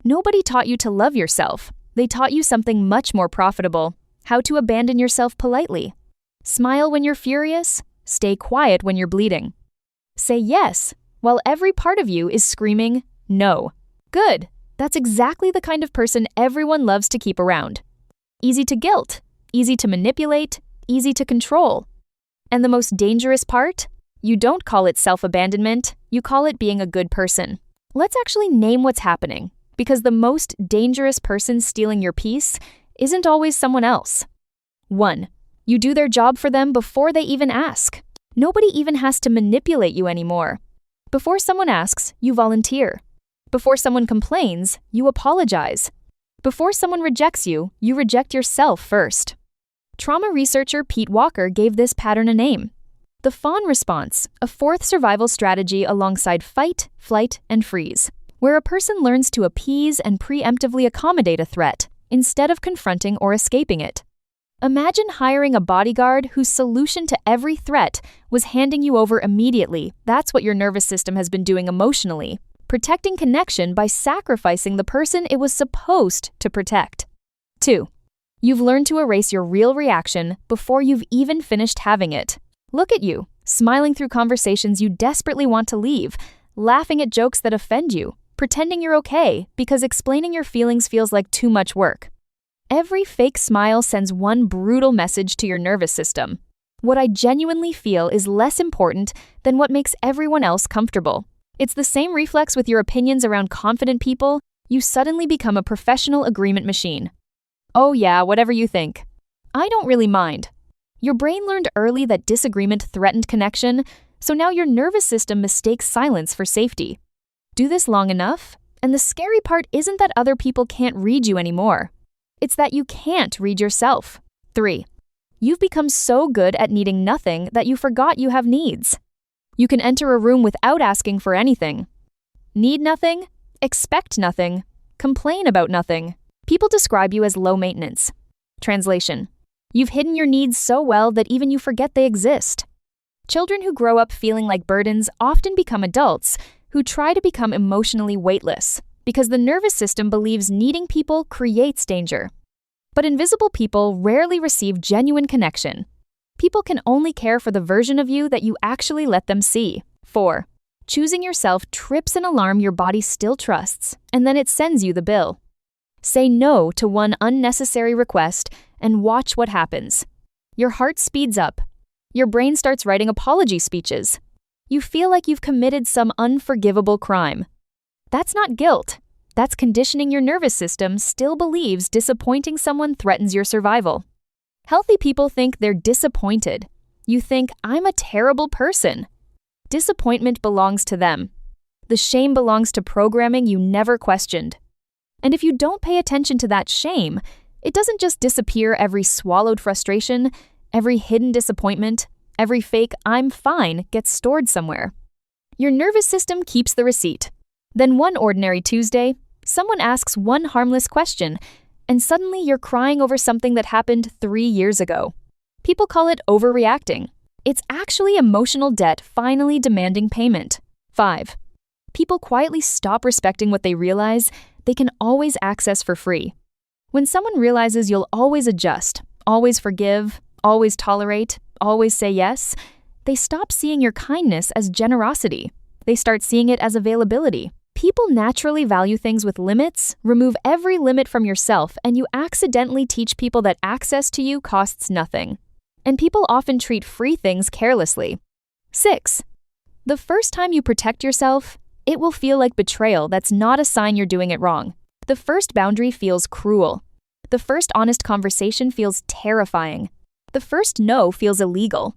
Nobody taught you to love yourself. They taught you something much more profitable: how to abandon yourself politely. Smile when you're furious. Stay quiet when you're bleeding. Say yes, while every part of you is screaming no. Good. That's exactly the kind of person everyone loves to keep around. Easy to guilt, easy to manipulate, easy to control. And the most dangerous part? You don't call it self-abandonment, you call it being a good person. Let's actually name what's happening, because the most dangerous person stealing your peace isn't always someone else. 1. You do their job for them before they even ask. Nobody even has to manipulate you anymore. Before someone asks, you volunteer. Before someone complains, you apologize. Before someone rejects you, you reject yourself first. Trauma researcher Pete Walker gave this pattern a name: the Fawn response, a fourth survival strategy alongside fight, flight, and freeze, where a person learns to appease and preemptively accommodate a threat instead of confronting or escaping it. Imagine hiring a bodyguard whose solution to every threat was handing you over immediately. That's what your nervous system has been doing emotionally, protecting connection by sacrificing the person it was supposed to protect. 2. You've learned to erase your real reaction before you've even finished having it. Look at you, smiling through conversations you desperately want to leave, laughing at jokes that offend you, pretending you're okay because explaining your feelings feels like too much work. Every fake smile sends one brutal message to your nervous system: what I genuinely feel is less important than what makes everyone else comfortable. It's the same reflex with your opinions around confident people. You suddenly become a professional agreement machine. Oh yeah, whatever you think. I don't really mind. Your brain learned early that disagreement threatened connection, so now your nervous system mistakes silence for safety. Do this long enough, and the scary part isn't that other people can't read you anymore. It's that you can't read yourself. 3. You've become so good at needing nothing that you forgot you have needs. You can enter a room without asking for anything. Need nothing, expect nothing, complain about nothing. People describe you as low maintenance. Translation: you've hidden your needs so well that even you forget they exist. Children who grow up feeling like burdens often become adults who try to become emotionally weightless, because the nervous system believes needing people creates danger. But invisible people rarely receive genuine connection. People can only care for the version of you that you actually let them see. 4. Choosing yourself trips an alarm your body still trusts, and then it sends you the bill. Say no to one unnecessary request and watch what happens. Your heart speeds up. Your brain starts writing apology speeches. You feel like you've committed some unforgivable crime. That's not guilt. That's conditioning your nervous system still believes disappointing someone threatens your survival. Healthy people think they're disappointed. You think, I'm a terrible person. Disappointment belongs to them. The shame belongs to programming you never questioned. And if you don't pay attention to that shame, it doesn't just disappear every swallowed frustration, every hidden disappointment, every fake I'm fine gets stored somewhere. Your nervous system keeps the receipt. Then one ordinary Tuesday, someone asks one harmless question, and suddenly you're crying over something that happened 3 years ago. People call it overreacting. It's actually emotional debt finally demanding payment. 5. People quietly stop respecting what they realize they can always access for free. When someone realizes you'll always adjust, always forgive, always tolerate, always say yes, they stop seeing your kindness as generosity. They start seeing it as availability. People naturally value things with limits. Remove every limit from yourself, and you accidentally teach people that access to you costs nothing. And people often treat free things carelessly. 6. The first time you protect yourself, it will feel like betrayal. That's not a sign you're doing it wrong. The first boundary feels cruel. The first honest conversation feels terrifying. The first no feels illegal.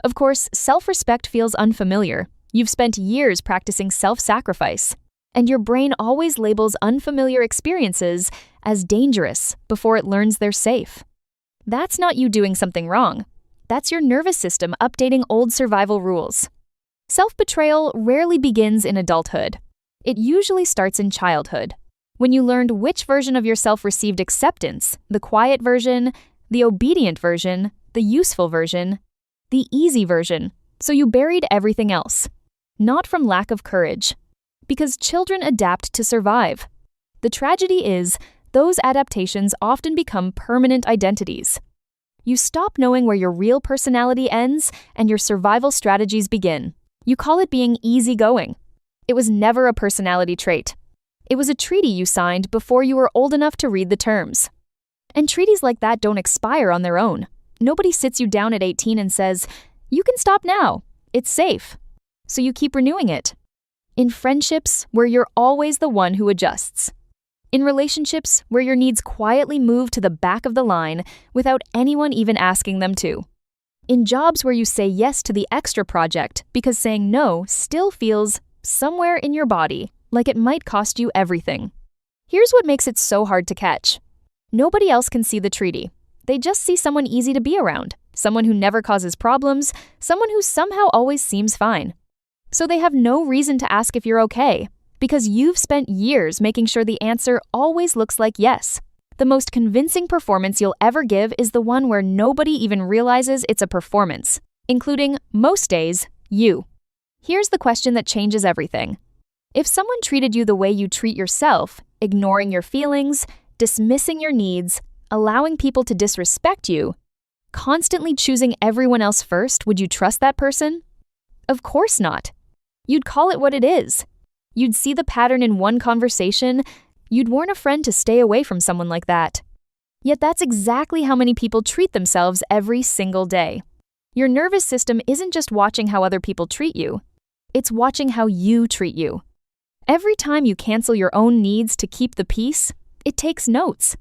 Of course, self-respect feels unfamiliar. You've spent years practicing self-sacrifice, and your brain always labels unfamiliar experiences as dangerous before it learns they're safe. That's not you doing something wrong. That's your nervous system updating old survival rules. Self-betrayal rarely begins in adulthood. It usually starts in childhood, when you learned which version of yourself received acceptance: the quiet version, the obedient version, the useful version, the easy version. So you buried everything else. Not from lack of courage, because children adapt to survive. The tragedy is, those adaptations often become permanent identities. You stop knowing where your real personality ends and your survival strategies begin. You call it being easygoing. It was never a personality trait. It was a treaty you signed before you were old enough to read the terms. And treaties like that don't expire on their own. Nobody sits you down at 18 and says, "You can stop now. It's safe." So you keep renewing it. In friendships where you're always the one who adjusts. In relationships where your needs quietly move to the back of the line without anyone even asking them to. In jobs where you say yes to the extra project because saying no still feels, somewhere in your body, like it might cost you everything. Here's what makes it so hard to catch. Nobody else can see the treaty. They just see someone easy to be around, someone who never causes problems, someone who somehow always seems fine. So they have no reason to ask if you're okay, because you've spent years making sure the answer always looks like yes. The most convincing performance you'll ever give is the one where nobody even realizes it's a performance, including, most days, you. Here's the question that changes everything. If someone treated you the way you treat yourself, ignoring your feelings, dismissing your needs, allowing people to disrespect you, constantly choosing everyone else first, would you trust that person? Of course not. You'd call it what it is. You'd see the pattern in one conversation. You'd warn a friend to stay away from someone like that. Yet that's exactly how many people treat themselves every single day. Your nervous system isn't just watching how other people treat you. It's watching how you treat you. Every time you cancel your own needs to keep the peace, it takes notes.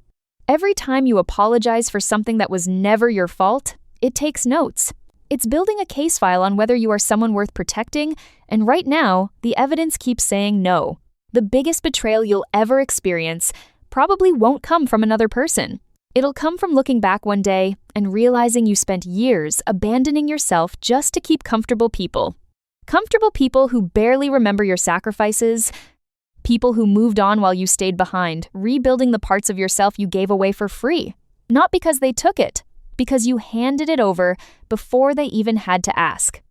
Every time you apologize for something that was never your fault, it takes notes. It's building a case file on whether you are someone worth protecting, and right now, the evidence keeps saying no. The biggest betrayal you'll ever experience probably won't come from another person. It'll come from looking back one day and realizing you spent years abandoning yourself just to keep comfortable people. Comfortable people who barely remember your sacrifices, people who moved on while you stayed behind, rebuilding the parts of yourself you gave away for free. Not because they took it, because you handed it over before they even had to ask.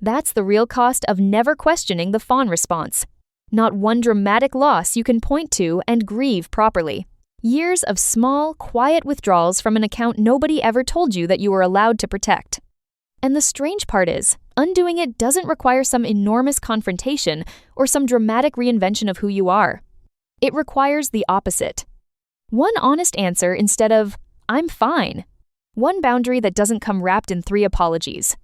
That's the real cost of never questioning the Fawn response. Not one dramatic loss you can point to and grieve properly. Years of small, quiet withdrawals from an account nobody ever told you that you were allowed to protect. And the strange part is, undoing it doesn't require some enormous confrontation or some dramatic reinvention of who you are. It requires the opposite. One honest answer instead of, "I'm fine." One boundary that doesn't come wrapped in 3 apologies.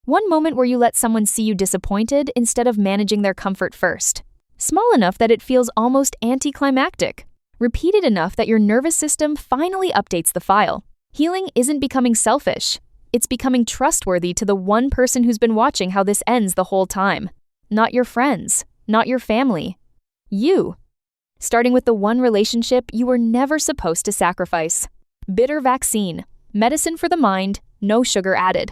One moment where you let someone see you disappointed instead of managing their comfort first. Small enough that it feels almost anticlimactic. Repeated enough that your nervous system finally updates the file. Healing isn't becoming selfish. It's becoming trustworthy to the one person who's been watching how this ends the whole time. Not your friends, not your family. You. Starting with the one relationship you were never supposed to sacrifice. Bitter vaccine. Medicine for the mind, no sugar added.